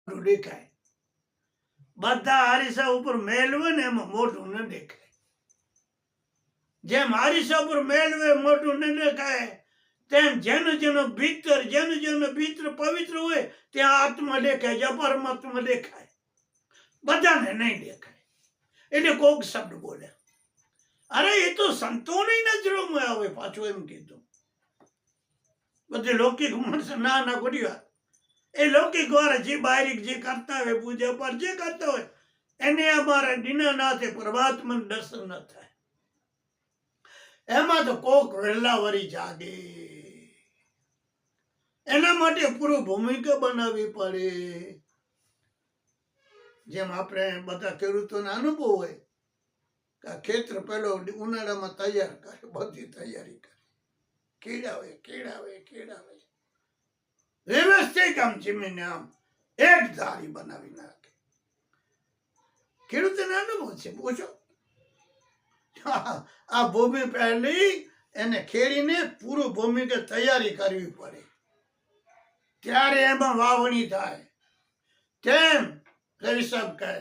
દેખાય. બધા હારીસા ઉપર મેળવે ને એમાં મોઢું ન દેખાય. જેમ હારીસા ઉપર મેળવે મોઢું ન દેખાય તેમ જેનું જેનું ભીતર પવિત્ર હોય ત્યાં આત્મા દેખાય, જ્યાં પરમાત્મા દેખાય. બધાને નહીં દેખાય. એટલે કોક શબ્દ બોલે, અરે એ તો સંતોની નજરોમાં આવે. પાછું એમ કીધું બધી લૌકિક માણસ ના કર્યું. એ લૌકિક વાળા જે બારીક જે કરતા હોય, પૂજા પાઠ જે કરતા હોય, એને અમારા દીનાનાથે પરમાત્મા દર્શન ન થાય. એમાં તો કોક વહેલા વરી જાગે. એના માટે પૂરું ભૂમિકા બનાવવી પડે. જેમ આપણે બધા ખેડૂતોને અનુભવ હોય કે આ ખેતર પેલો ઉનાળામાં તૈયાર કરે, બધી તૈયારી કરે, કેળાવે વ્યવસ્થિત આમ જમીને આમ એક ધારી બનાવી નાખે. ખેડૂતોને અનુભવ છે, પૂછો. આ ભૂમિ પહેલી એને ખેડીને પૂરું ભૂમિકા તૈયારી કરવી પડે, ત્યારે એમાં વાવણી થાય. તેમ રવિ સાહેબ કહે,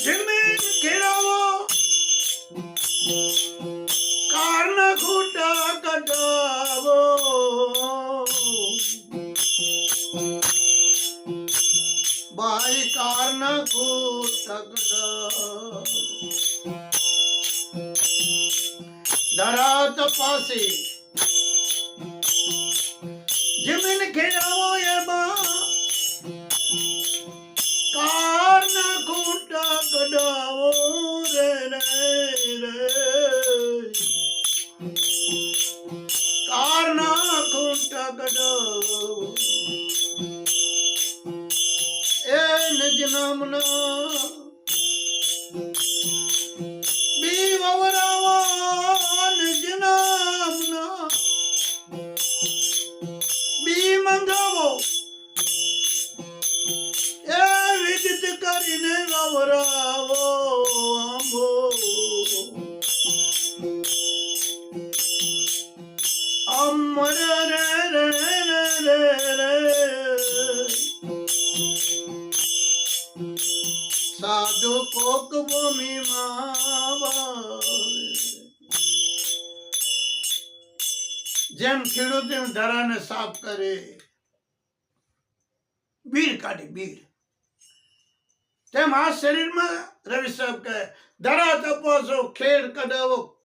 જમીન ખેડાવો, કારના ખૂટા કઢાવો, ભાઈ કારના ખૂટા કઢાવો. ધરા તપાસી જમીન ખેડાવો, એમાં કારના ખૂટા કઢાવો રે કારના ખૂટા કઢાવો. એ નિજ નામના બી વવરાવા, નિજ નામના બી મંગાવો. એ વિદિત કરીને વવરાવો આંબો. અમર રે રે રે રે સાધુ કોક ભૂમિમાં. જેમ ખેડૂત ધરાને સાફ કરે, બીડ કાઢે બીડ, તેમ આ શરીરમાં રવિ સાહેબ કહે ધરા તપાસો, ખેડ કઢાવો,